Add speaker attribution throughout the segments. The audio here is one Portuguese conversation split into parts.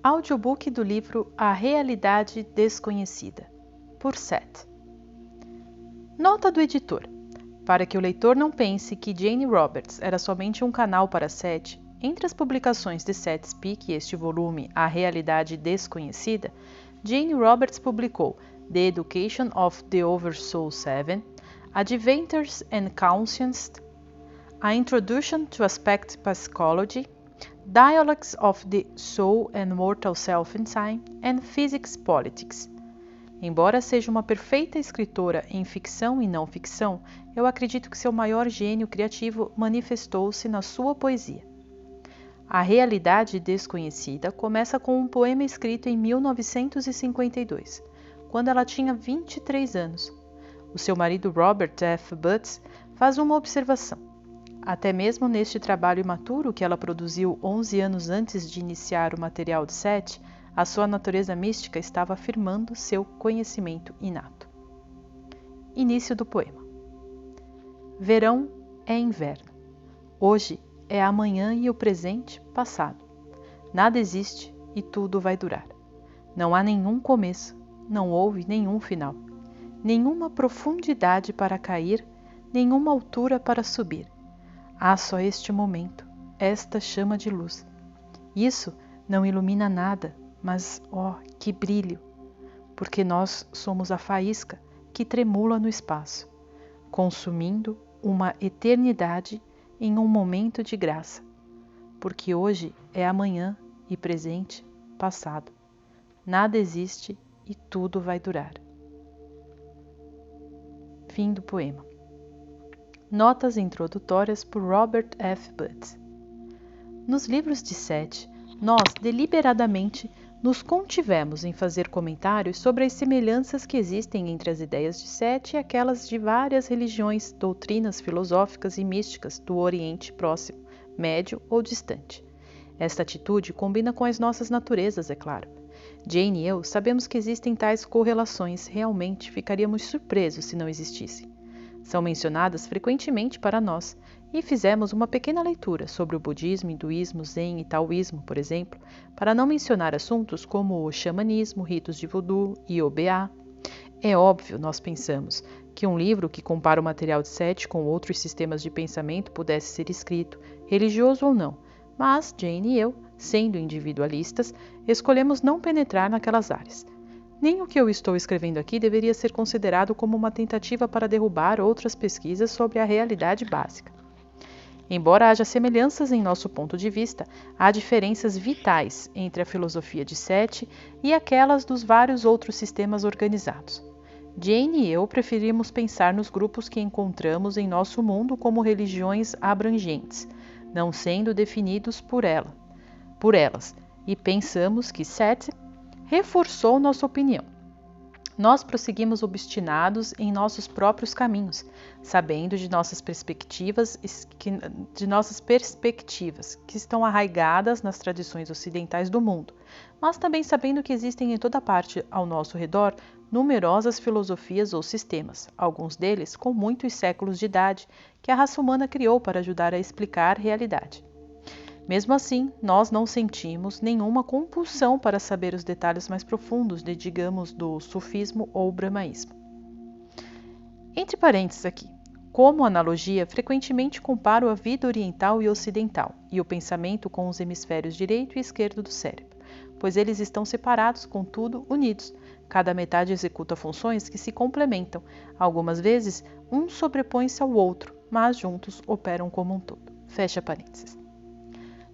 Speaker 1: Audiobook do livro A Realidade Desconhecida, por Seth. Nota do editor. Para que o leitor não pense que Jane Roberts era somente um canal para Seth, entre as publicações de Seth Speak e este volume A Realidade Desconhecida, Jane Roberts publicou The Education of the Oversoul 7, Adventures and Conscience, A Introduction to Aspect Psychology, Dialogues of the Soul and Mortal Self in Time, and Physics Politics. Embora seja uma perfeita escritora em ficção e não ficção, eu acredito que seu maior gênio criativo manifestou-se na sua poesia. A Realidade Desconhecida começa com um poema escrito em 1952, quando ela tinha 23 anos. O seu marido Robert F. Butts faz uma observação. Até mesmo neste trabalho imaturo que ela produziu 11 anos antes de iniciar o material de Seth, a sua natureza mística estava afirmando seu conhecimento inato. Início do poema. Verão é inverno. Hoje é amanhã e o presente passado. Nada existe e tudo vai durar. Não há nenhum começo, não houve nenhum final. Nenhuma profundidade para cair, nenhuma altura para subir. Há só este momento, esta chama de luz. Isso não ilumina nada, mas, que brilho! Porque nós somos a faísca que tremula no espaço, consumindo uma eternidade em um momento de graça. Porque hoje é amanhã e presente, passado. Nada existe e tudo vai durar. Fim do poema. Notas introdutórias por Robert F. Butts. Nos livros de Seth, nós deliberadamente nos contivemos em fazer comentários sobre as semelhanças que existem entre as ideias de Seth e aquelas de várias religiões, doutrinas filosóficas e místicas do Oriente Próximo, Médio ou Distante. Esta atitude combina com as nossas naturezas, é claro. Jane e eu sabemos que existem tais correlações, realmente ficaríamos surpresos se não existissem. São mencionadas frequentemente para nós, e fizemos uma pequena leitura sobre o budismo, hinduísmo, zen e taoísmo, por exemplo, para não mencionar assuntos como o xamanismo, ritos de voodoo e OBA. É óbvio, nós pensamos, que um livro que compara o material de Seth com outros sistemas de pensamento pudesse ser escrito, religioso ou não, mas Jane e eu, sendo individualistas, escolhemos não penetrar naquelas áreas. Nem o que eu estou escrevendo aqui deveria ser considerado como uma tentativa para derrubar outras pesquisas sobre a realidade básica. Embora haja semelhanças em nosso ponto de vista, há diferenças vitais entre a filosofia de Seth e aquelas dos vários outros sistemas organizados. Jane e eu preferimos pensar nos grupos que encontramos em nosso mundo como religiões abrangentes, não sendo definidos por elas, e pensamos que Seth reforçou nossa opinião. Nós prosseguimos obstinados em nossos próprios caminhos, sabendo de nossas perspectivas que estão arraigadas nas tradições ocidentais do mundo, mas também sabendo que existem em toda parte ao nosso redor numerosas filosofias ou sistemas, alguns deles com muitos séculos de idade, que a raça humana criou para ajudar a explicar a realidade. Mesmo assim, nós não sentimos nenhuma compulsão para saber os detalhes mais profundos digamos, do sufismo ou brahmaísmo. Entre parênteses aqui, como analogia, frequentemente comparo a vida oriental e ocidental e o pensamento com os hemisférios direito e esquerdo do cérebro, pois eles estão separados, contudo, unidos. Cada metade executa funções que se complementam. Algumas vezes, um sobrepõe-se ao outro, mas juntos operam como um todo. Fecha parênteses.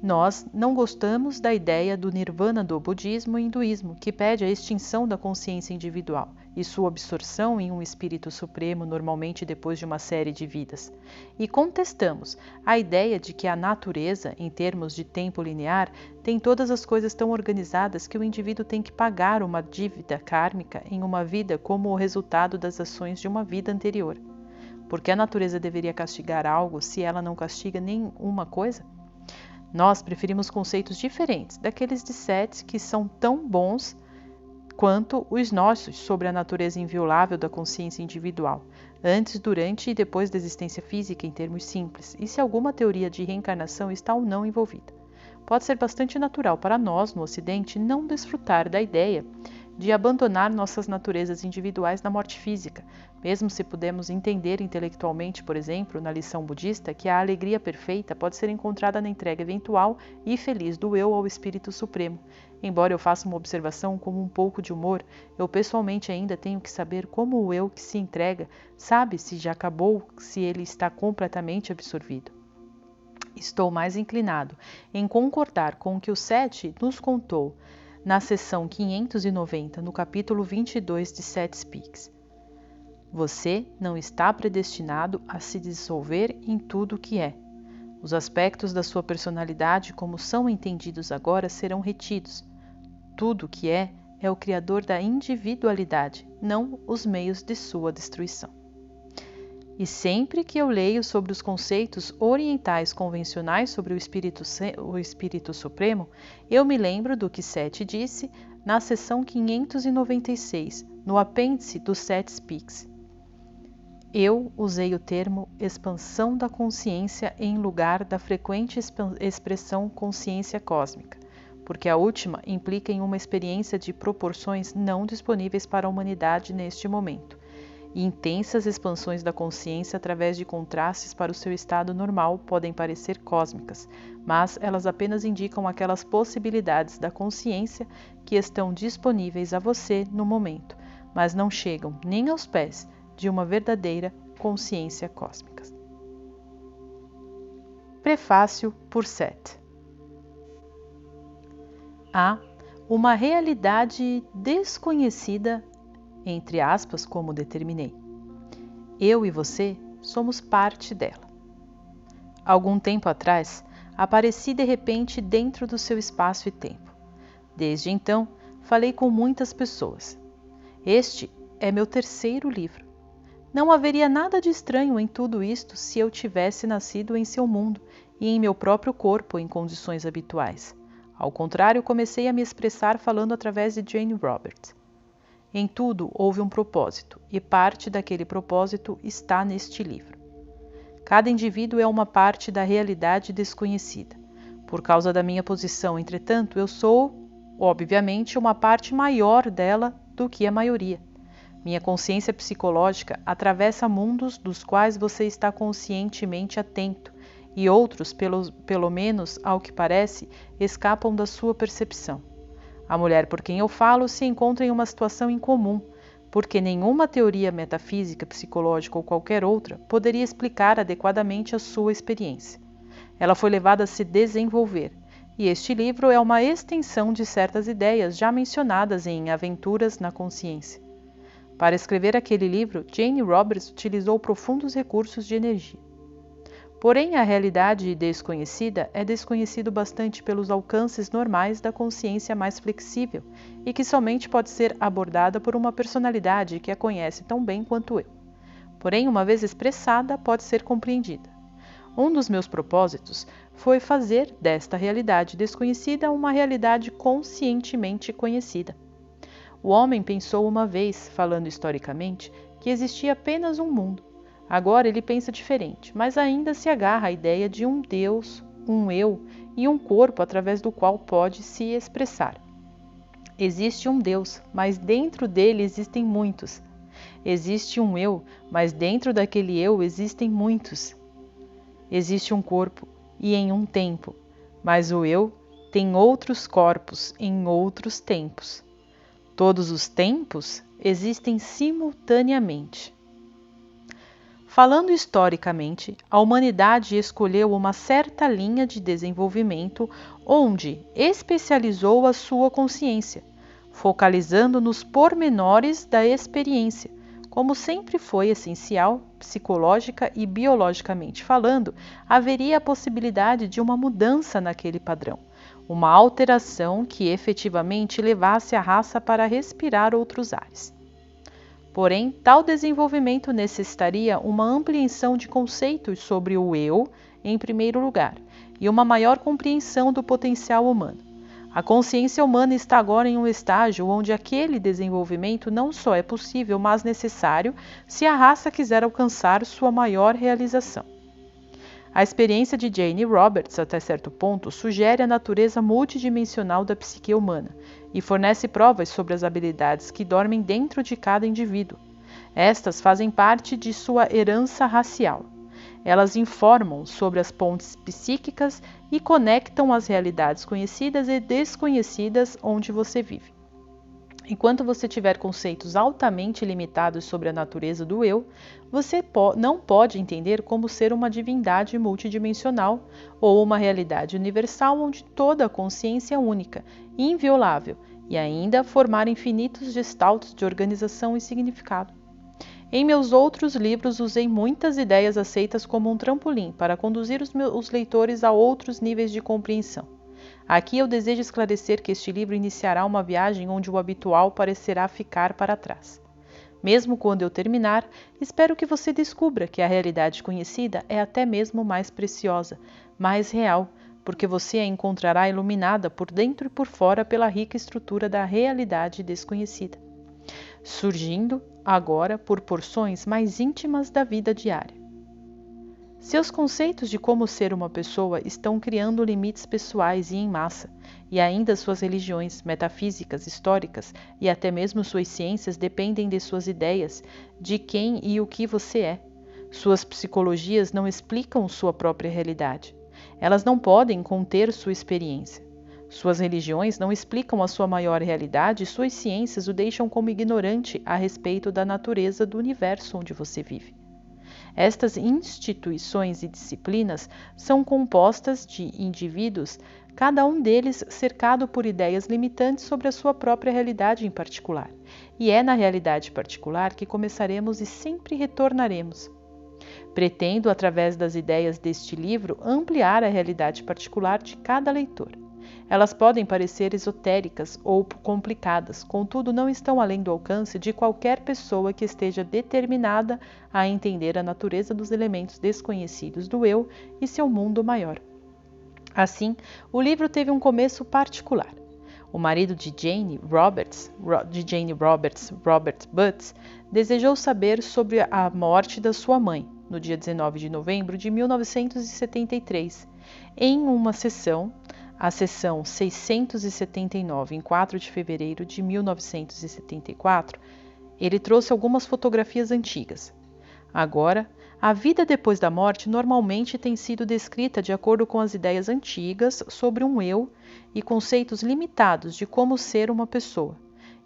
Speaker 1: Nós não gostamos da ideia do nirvana do budismo e hinduísmo, que pede a extinção da consciência individual e sua absorção em um espírito supremo, normalmente depois de uma série de vidas. E contestamos a ideia de que a natureza, em termos de tempo linear, tem todas as coisas tão organizadas que o indivíduo tem que pagar uma dívida kármica em uma vida como o resultado das ações de uma vida anterior. Por que a natureza deveria castigar algo se ela não castiga nenhuma coisa? Nós preferimos conceitos diferentes daqueles de Seth que são tão bons quanto os nossos sobre a natureza inviolável da consciência individual, antes, durante e depois da existência física em termos simples, e se alguma teoria de reencarnação está ou não envolvida. pode ser bastante natural para nós, no Ocidente, não desfrutar da ideia de abandonar nossas naturezas individuais na morte física, mesmo se pudermos entender intelectualmente, por exemplo, na lição budista, que a alegria perfeita pode ser encontrada na entrega eventual e feliz do eu ao Espírito Supremo. Embora eu faça uma observação com um pouco de humor, eu pessoalmente ainda tenho que saber como o eu que se entrega sabe se já acabou, se ele está completamente absorvido. Estou mais inclinado em concordar com o que o Sete nos contou na seção 590, no capítulo 22 de Sete Speaks. Você não está predestinado a se dissolver em tudo o que é. Os aspectos da sua personalidade, como são entendidos agora, serão retidos. Tudo o que é o criador da individualidade, não os meios de sua destruição. E sempre que eu leio sobre os conceitos orientais convencionais sobre o Espírito Supremo, eu me lembro do que Sete disse na seção 596, no apêndice do Sete Speaks. Eu usei o termo expansão da consciência em lugar da frequente expressão consciência cósmica, porque a última implica em uma experiência de proporções não disponíveis para a humanidade neste momento, e intensas expansões da consciência através de contrastes para o seu estado normal podem parecer cósmicas, mas elas apenas indicam aquelas possibilidades da consciência que estão disponíveis a você no momento, mas não chegam nem aos pés de uma verdadeira consciência cósmica. Prefácio por Seth. Há uma realidade desconhecida, entre aspas, como determinei. Eu e você somos parte dela. Algum tempo atrás, apareci de repente dentro do seu espaço e tempo. Desde então, falei com muitas pessoas. Este é meu terceiro livro. Não haveria nada de estranho em tudo isto se eu tivesse nascido em seu mundo e em meu próprio corpo em condições habituais. Ao contrário, comecei a me expressar falando através de Jane Roberts. Em tudo houve um propósito, e parte daquele propósito está neste livro. Cada indivíduo é uma parte da realidade desconhecida. Por causa da minha posição, entretanto, eu sou, obviamente, uma parte maior dela do que a maioria. Minha consciência psicológica atravessa mundos dos quais você está conscientemente atento, e outros, pelo menos ao que parece, escapam da sua percepção. A mulher por quem eu falo se encontra em uma situação incomum, porque nenhuma teoria metafísica, psicológica ou qualquer outra poderia explicar adequadamente a sua experiência. Ela foi levada a se desenvolver, e este livro é uma extensão de certas ideias já mencionadas em Aventuras na Consciência. Para escrever aquele livro, Jane Roberts utilizou profundos recursos de energia. Porém, a realidade desconhecida é desconhecido bastante pelos alcances normais da consciência mais flexível e que somente pode ser abordada por uma personalidade que a conhece tão bem quanto eu. Porém, uma vez expressada, pode ser compreendida. Um dos meus propósitos foi fazer desta realidade desconhecida uma realidade conscientemente conhecida. O homem pensou uma vez, falando historicamente, que existia apenas um mundo. Agora ele pensa diferente, mas ainda se agarra à ideia de um Deus, um eu e um corpo através do qual pode se expressar. Existe um Deus, mas dentro dele existem muitos. Existe um eu, mas dentro daquele eu existem muitos. Existe um corpo e em um tempo, mas o eu tem outros corpos em outros tempos. Todos os tempos existem simultaneamente. Falando historicamente, a humanidade escolheu uma certa linha de desenvolvimento onde especializou a sua consciência, focalizando nos pormenores da experiência. Como sempre foi essencial, psicológica e biologicamente falando, haveria a possibilidade de uma mudança naquele padrão, uma alteração que efetivamente levasse a raça para respirar outros ares. Porém, tal desenvolvimento necessitaria uma ampliação de conceitos sobre o eu, em primeiro lugar, e uma maior compreensão do potencial humano. A consciência humana está agora em um estágio onde aquele desenvolvimento não só é possível, mas necessário se a raça quiser alcançar sua maior realização. A experiência de Jane Roberts, até certo ponto, sugere a natureza multidimensional da psique humana e fornece provas sobre as habilidades que dormem dentro de cada indivíduo. Estas fazem parte de sua herança racial. Elas informam sobre as pontes psíquicas e conectam as realidades conhecidas e desconhecidas onde você vive. Enquanto você tiver conceitos altamente limitados sobre a natureza do eu, você não pode entender como ser uma divindade multidimensional ou uma realidade universal onde toda a consciência é única, inviolável, e ainda formar infinitos gestaltos de organização e significado. Em meus outros livros, usei muitas ideias aceitas como um trampolim para conduzir os leitores a outros níveis de compreensão. Aqui eu desejo esclarecer que este livro iniciará uma viagem onde o habitual parecerá ficar para trás. Mesmo quando eu terminar, espero que você descubra que a realidade conhecida é até mesmo mais preciosa, mais real, porque você a encontrará iluminada por dentro e por fora pela rica estrutura da realidade desconhecida, surgindo agora por porções mais íntimas da vida diária. Seus conceitos de como ser uma pessoa estão criando limites pessoais e em massa, e ainda suas religiões, metafísicas, históricas e até mesmo suas ciências dependem de suas ideias de quem e o que você é. Suas psicologias não explicam sua própria realidade. Elas não podem conter sua experiência. Suas religiões não explicam a sua maior realidade e suas ciências o deixam como ignorante a respeito da natureza do universo onde você vive. Estas instituições e disciplinas são compostas de indivíduos, cada um deles cercado por ideias limitantes sobre a sua própria realidade em particular. E é na realidade particular que começaremos e sempre retornaremos. Pretendo, através das ideias deste livro, ampliar a realidade particular de cada leitor. Elas podem parecer esotéricas ou complicadas, contudo não estão além do alcance de qualquer pessoa que esteja determinada a entender a natureza dos elementos desconhecidos do eu e seu mundo maior. Assim, o livro teve um começo particular. O marido de Jane Roberts, Robert Butts, desejou saber sobre a morte da sua mãe, no dia 19 de novembro de 1973, em uma sessão, a sessão 679, em 4 de fevereiro de 1974, ele trouxe algumas fotografias antigas. Agora, a vida depois da morte normalmente tem sido descrita de acordo com as ideias antigas sobre um eu e conceitos limitados de como ser uma pessoa.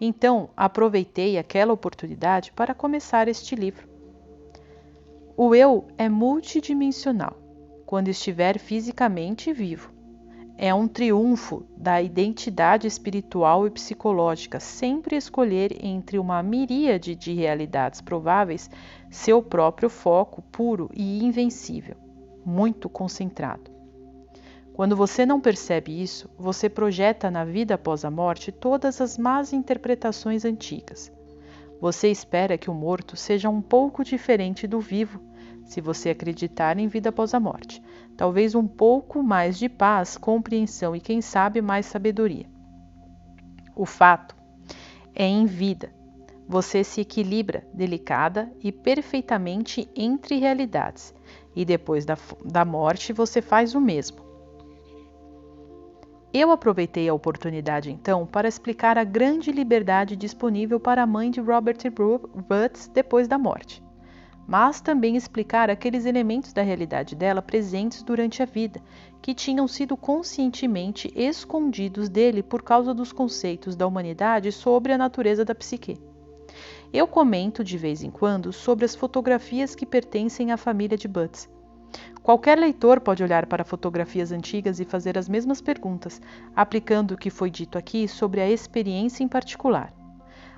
Speaker 1: Então, aproveitei aquela oportunidade para começar este livro. O eu é multidimensional, quando estiver fisicamente vivo. É um triunfo da identidade espiritual e psicológica sempre escolher entre uma miríade de realidades prováveis seu próprio foco puro e invencível, muito concentrado. Quando você não percebe isso, você projeta na vida após a morte todas as más interpretações antigas. Você espera que o morto seja um pouco diferente do vivo, se você acreditar em vida após a morte. Talvez um pouco mais de paz, compreensão e, quem sabe, mais sabedoria. O fato é em vida. Você se equilibra delicada e perfeitamente entre realidades, e depois da morte você faz o mesmo. Eu aproveitei a oportunidade então para explicar a grande liberdade disponível para a mãe de Robert Butts depois da morte, mas também explicar aqueles elementos da realidade dela presentes durante a vida, que tinham sido conscientemente escondidos dele por causa dos conceitos da humanidade sobre a natureza da psique. Eu comento de vez em quando sobre as fotografias que pertencem à família de Butts. Qualquer leitor pode olhar para fotografias antigas e fazer as mesmas perguntas, aplicando o que foi dito aqui sobre a experiência em particular.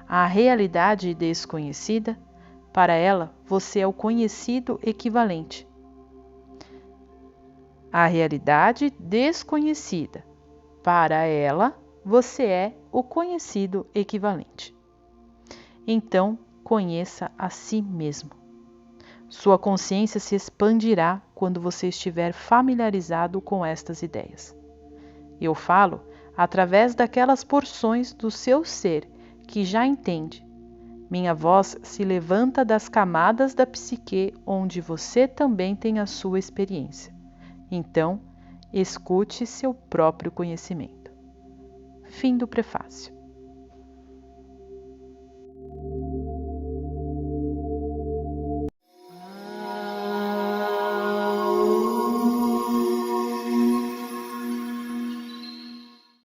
Speaker 1: A realidade desconhecida, para ela, você é o conhecido equivalente. A realidade desconhecida, para ela, você é o conhecido equivalente. Então, conheça a si mesmo. Sua consciência se expandirá quando você estiver familiarizado com estas ideias. Eu falo através daquelas porções do seu ser que já entende. Minha voz se levanta das camadas da psique onde você também tem a sua experiência. Então, escute seu próprio conhecimento. Fim do prefácio.